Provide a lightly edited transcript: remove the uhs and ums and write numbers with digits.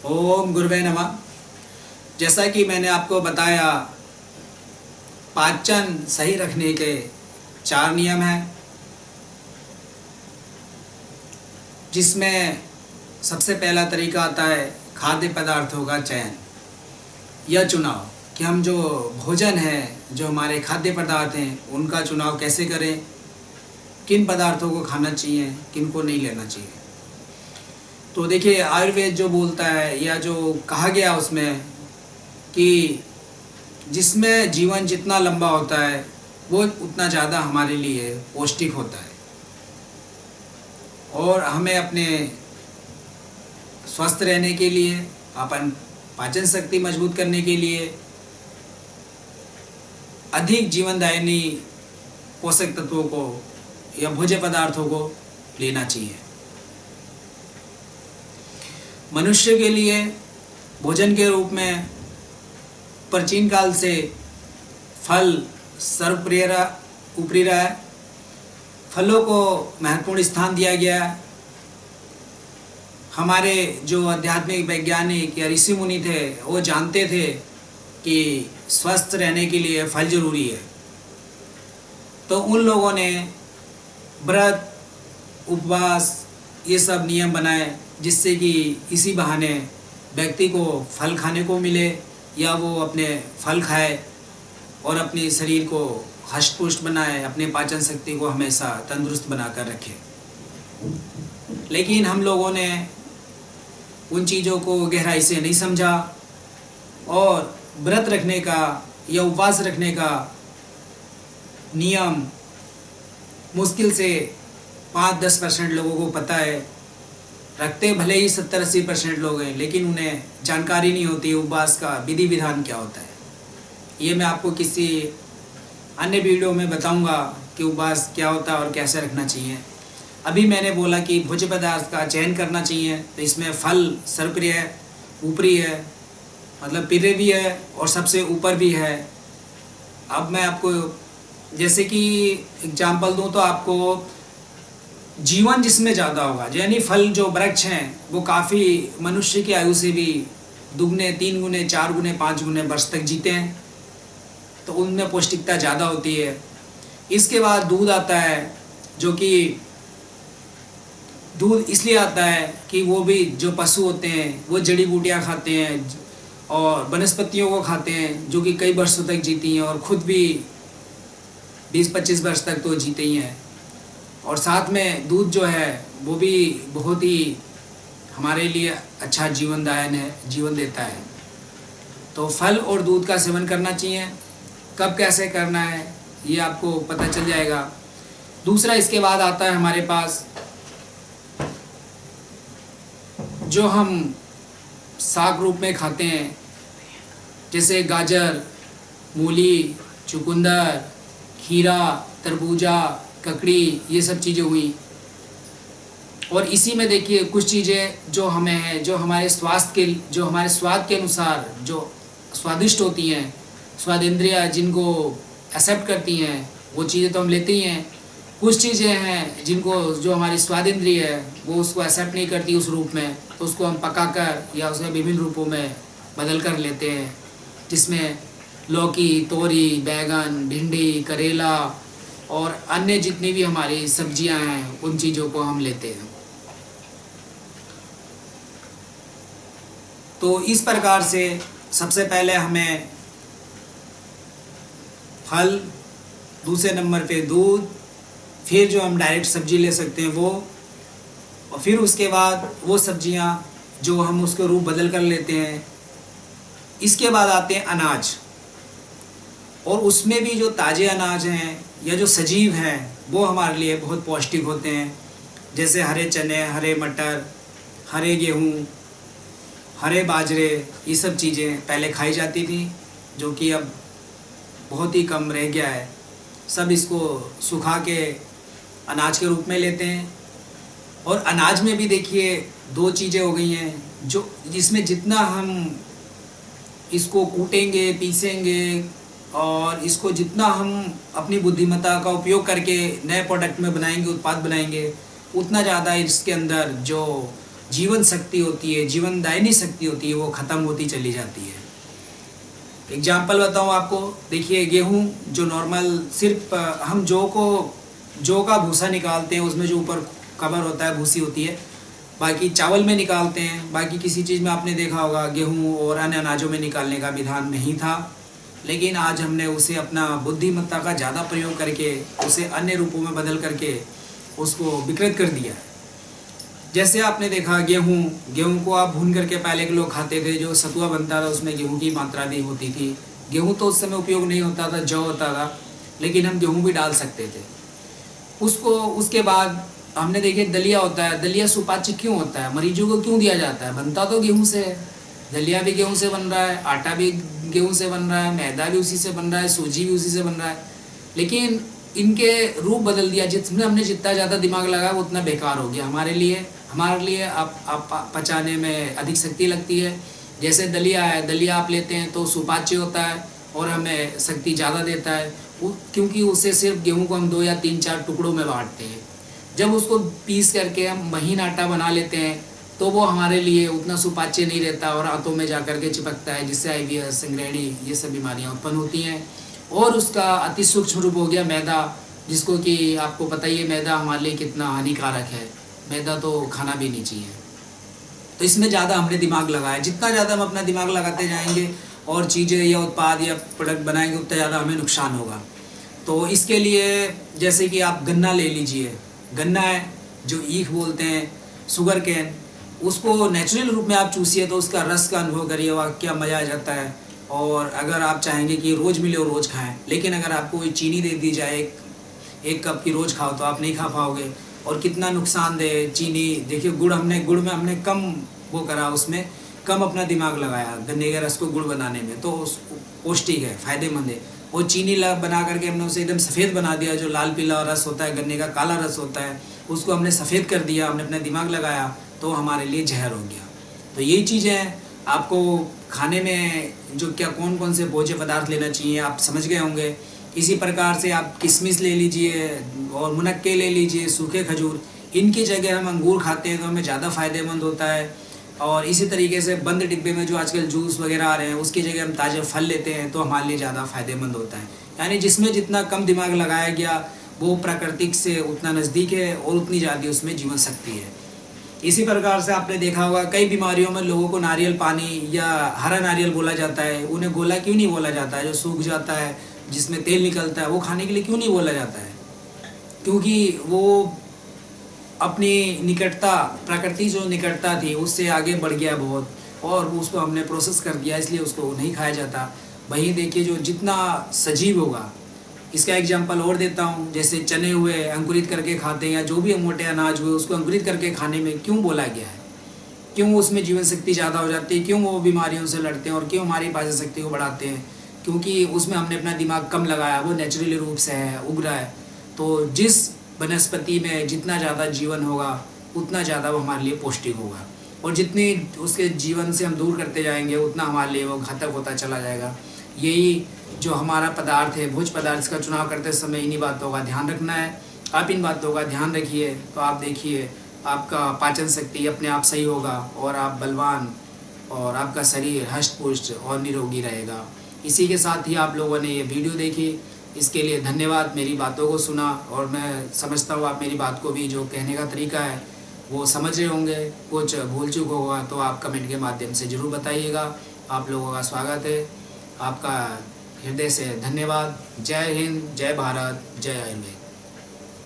ओम गुरुवे नमः। जैसा कि मैंने आपको बताया, पाचन सही रखने के 4 नियम हैं, जिसमें सबसे पहला तरीका आता है खाद्य पदार्थों का चयन या चुनाव, कि हम जो भोजन है, जो हमारे खाद्य पदार्थ हैं, उनका चुनाव कैसे करें, किन पदार्थों को खाना चाहिए, किन को नहीं लेना चाहिए। तो देखिए, आयुर्वेद जो बोलता है या जो कहा गया उसमें कि जिसमें जीवन जितना लंबा होता है वो उतना ज़्यादा हमारे लिए पौष्टिक होता है, और हमें अपने स्वस्थ रहने के लिए, अपन पाचन शक्ति मजबूत करने के लिए अधिक जीवनदायिनी पोषक तत्वों को या भोज्य पदार्थों को लेना चाहिए। मनुष्य के लिए भोजन के रूप में प्राचीन काल से फल सर्वप्रिय ऊपरी रहा है। फलों को महत्वपूर्ण स्थान दिया गया है। हमारे जो आध्यात्मिक वैज्ञानिक या ऋषि मुनि थे, वो जानते थे कि स्वस्थ रहने के लिए फल जरूरी है। तो उन लोगों ने व्रत, उपवास, ये सब नियम बनाए, जिससे कि इसी बहाने व्यक्ति को फल खाने को मिले, या वो अपने फल खाए और अपने शरीर को हष्ट-पुष्ट बनाए, अपने पाचन शक्ति को हमेशा तंदुरुस्त बनाकर रखे। लेकिन हम लोगों ने उन चीज़ों को गहराई से नहीं समझा, और व्रत रखने का या उपवास रखने का नियम मुश्किल से 5-10% लोगों को पता है। रखते भले ही 70-80% लोग हैं, लेकिन उन्हें जानकारी नहीं होती उपवास का विधि विधान क्या होता है। ये मैं आपको किसी अन्य वीडियो में बताऊंगा कि उपवास क्या होता है और कैसे रखना चाहिए। अभी मैंने बोला कि भोज्य पदार्थ का चयन करना चाहिए, तो इसमें फल सर्वप्रिय है, ऊपरी है, मतलब प्रिय भी है और सबसे ऊपर भी है। अब मैं आपको जैसे कि एग्जाम्पल दूँ तो आपको जीवन जिसमें ज़्यादा होगा, यानी फल जो वृक्ष हैं वो काफ़ी मनुष्य की आयु से भी दुगने, 3 गुने, 4 गुने, 5 गुने वर्ष तक जीते हैं, तो उनमें पौष्टिकता ज़्यादा होती है। इसके बाद दूध आता है, जो कि दूध इसलिए आता है कि वो भी जो पशु होते हैं वो जड़ी बूटियाँ खाते हैं और वनस्पतियों को खाते हैं, जो कि कई वर्षों तक जीती हैं, और ख़ुद भी 20-25 वर्ष तक तो जीते ही हैं। और साथ में दूध जो है वो भी बहुत ही हमारे लिए अच्छा जीवनदायन है, जीवन देता है। तो फल और दूध का सेवन करना चाहिए। कब कैसे करना है ये आपको पता चल जाएगा। दूसरा, इसके बाद आता है हमारे पास जो हम साग रूप में खाते हैं, जैसे गाजर, मूली, चुकंदर, खीरा, तरबूजा, ककड़ी, ये सब चीज़ें हुई। और इसी में देखिए कुछ चीज़ें जो हमें हैं, जो हमारे स्वाद के अनुसार जो स्वादिष्ट होती हैं, स्वाद इंद्रिया जिनको एक्सेप्ट करती हैं, वो चीज़ें तो हम लेते ही हैं। कुछ चीज़ें हैं जिनको जो हमारी स्वाद इंद्रिय है वो उसको एक्सेप्ट नहीं करती उस रूप में, तो उसको हम पकाकर या उसमें विभिन्न रूपों में बदल कर लेते हैं, जिसमें लौकी, तोरी, बैंगन, भिंडी, करेला और अन्य जितनी भी हमारी सब्जियां हैं, उन चीज़ों को हम लेते हैं। तो इस प्रकार से सबसे पहले हमें फल, दूसरे नंबर पे दूध, फिर जो हम डायरेक्ट सब्जी ले सकते हैं वो, और फिर उसके बाद वो सब्जियां जो हम उसके रूप बदल कर लेते हैं। इसके बाद आते हैं अनाज, और उसमें भी जो ताज़े अनाज हैं या जो सजीव हैं वो हमारे लिए बहुत पौष्टिक होते हैं। जैसे हरे चने, हरे मटर, हरे गेहूँ, हरे बाजरे, ये सब चीज़ें पहले खाई जाती थी, जो कि अब बहुत ही कम रह गया है। सब इसको सुखा के अनाज के रूप में लेते हैं। और अनाज में भी देखिए 2 चीज़ें हो गई हैं, जो जिसमें जितना हम इसको कूटेंगे, पीसेंगे, और इसको जितना हम अपनी बुद्धिमत्ता का उपयोग करके नए प्रोडक्ट में बनाएंगे, उत्पाद बनाएंगे, उतना ज़्यादा इसके अंदर जो जीवन शक्ति होती है, जीवनदायिनी शक्ति होती है, वो ख़त्म होती चली जाती है। एग्जाम्पल बताऊँ आपको, देखिए गेहूँ जो नॉर्मल सिर्फ हम जौ का भूसा निकालते हैं, उसमें जो ऊपर कवर होता है भूसी होती है, बाकी चावल में निकालते हैं, बाकी किसी चीज़ में आपने देखा होगा गेहूँ और अन्य अनाजों में निकालने का विधान नहीं था। लेकिन आज हमने उसे अपना बुद्धिमत्ता का ज़्यादा प्रयोग करके उसे अन्य रूपों में बदल करके उसको विकृत कर दिया है। जैसे आपने देखा गेहूँ को आप भून करके पहले के लोग खाते थे, जो सतुआ बनता था उसमें गेहूँ की मात्रा भी होती थी। गेहूँ तो उस समय उपयोग नहीं होता था, जौ होता था, लेकिन हम गेहूँ भी डाल सकते थे उसके बाद हमने देखे दलिया होता है। दलिया सुपाच्य क्यों होता है, मरीजों को क्यों दिया जाता है? बनता तो गेहूँ से है, दलिया भी गेहूँ से बन रहा है, आटा भी गेहूँ से बन रहा है, मैदा भी उसी से बन रहा है, सूजी भी उसी से बन रहा है, लेकिन इनके रूप बदल दिया। जिसमें हमने जितना ज़्यादा दिमाग लगाया वो उतना बेकार हो गया हमारे लिए। आप पचाने में अधिक शक्ति लगती है। जैसे दलिया है, दलिया आप लेते हैं तो सुपाच्य होता है और हमें शक्ति ज़्यादा देता है, क्योंकि उससे सिर्फ गेहूँ को हम 2 या 3-4 टुकड़ों में बांटते हैं। जब उसको पीस करके हम महीन आटा बना लेते हैं तो वो हमारे लिए उतना सुपाच्य नहीं रहता और हाथों में जा कर के चिपकता है, जिससे IBS, संग्रहणी, ये सब बीमारियां उत्पन्न होती हैं। और उसका अति सूक्ष्म रूप हो गया मैदा, जिसको कि आपको पता ही है मैदा हमारे लिए कितना हानिकारक है। मैदा तो खाना भी नहीं चाहिए। तो इसमें ज़्यादा हमने दिमाग लगाया। जितना ज़्यादा हम अपना दिमाग लगाते जाएंगे और चीज़ें या उत्पाद या प्रोडक्ट बनाएंगे, उतना ज़्यादा हमें नुकसान होगा। तो इसके लिए जैसे कि आप गन्ना ले लीजिए, गन्ना है जो ईख बोलते हैं, शुगर केन, उसको नेचुरल रूप में आप चूसिए तो उसका रस का अनुभव करिए, वाह क्या मज़ा आ जाता है। और अगर आप चाहेंगे कि रोज़ मिले और रोज़ खाएं, लेकिन अगर आपको कोई चीनी दे दी जाए एक कप की रोज़ खाओ तो आप नहीं खा पाओगे। और कितना नुकसानदेह चीनी। देखिए गुड़ में हमने कम वो करा, उसमें कम अपना दिमाग लगाया गन्ने के रस को गुड़ बनाने में, तो पौष्टिक है, फ़ायदेमंद है। और चीनी बना करके हमने उसे एकदम सफ़ेद बना दिया। जो लाल पीला रस होता है गन्ने का, काला रस होता है, उसको हमने सफ़ेद कर दिया, हमने अपना दिमाग लगाया तो हमारे लिए जहर हो गया। तो यही चीज़ें आपको खाने में जो क्या कौन से भोज्य पदार्थ लेना चाहिए आप समझ गए होंगे। इसी प्रकार से आप किशमिश ले लीजिए और मुनक्के ले लीजिए, सूखे खजूर, इनकी जगह हम अंगूर खाते हैं तो हमें ज़्यादा फ़ायदेमंद होता है। और इसी तरीके से बंद डिब्बे में जो आजकल जूस वगैरह आ रहे हैं, उसकी जगह हम ताज़े फल लेते हैं तो हमारे लिए ज़्यादा फ़ायदेमंद होता है। यानी जिसमें जितना कम दिमाग लगाया गया वो प्राकृतिक से उतना नज़दीक है और उतनी ज़्यादा उसमें जीवन शक्ति है। इसी प्रकार से आपने देखा होगा कई बीमारियों में लोगों को नारियल पानी या हरा नारियल बोला जाता है। उन्हें गोला क्यों नहीं बोला जाता है? जो सूख जाता है, जिसमें तेल निकलता है, वो खाने के लिए क्यों नहीं बोला जाता है? क्योंकि वो अपनी निकटता, प्रकृति जो निकटता थी उससे आगे बढ़ गया बहुत, और उसको हमने प्रोसेस कर दिया, इसलिए उसको नहीं खाया जाता। वहीं देखिए जो जितना सजीव होगा, इसका एग्जांपल और देता हूँ, जैसे चने हुए अंकुरित करके खाते हैं, या जो भी मोटे अनाज हुए उसको अंकुरित करके खाने में क्यों बोला गया है? क्यों उसमें जीवन शक्ति ज़्यादा हो जाती है? क्यों वो बीमारियों से लड़ते हैं और क्यों हमारी पाचन शक्ति को बढ़ाते हैं? क्योंकि उसमें हमने अपना दिमाग कम लगाया, वो नेचुरली रूप से है, उग रहा है। तो जिस वनस्पति में जितना ज़्यादा जीवन होगा उतना ज़्यादा वो हमारे लिए पौष्टिक होगा, और जितनी उसके जीवन से हम दूर करते जाएंगे उतना हमारे लिए वो घातक होता चला जाएगा। यही जो हमारा पदार्थ है, भोज्य पदार्थ का चुनाव करते समय इन्हीं बातों का ध्यान रखना है। आप इन बातों का ध्यान रखिए तो आप देखिए आपका पाचन शक्ति अपने आप सही होगा और आप बलवान और आपका शरीर हष्ट पुष्ट और निरोगी रहेगा। इसी के साथ ही आप लोगों ने ये वीडियो देखी, इसके लिए धन्यवाद। मेरी बातों को सुना और मैं समझता हूँ आप मेरी बात को भी, जो कहने का तरीका है वो समझ रहे होंगे। कुछ भूल चूक होगा तो आप कमेंट के माध्यम से ज़रूर बताइएगा। आप लोगों का स्वागत है, आपका हृदय से धन्यवाद। जय हिंद, जय भारत, जय आयुर्वेद।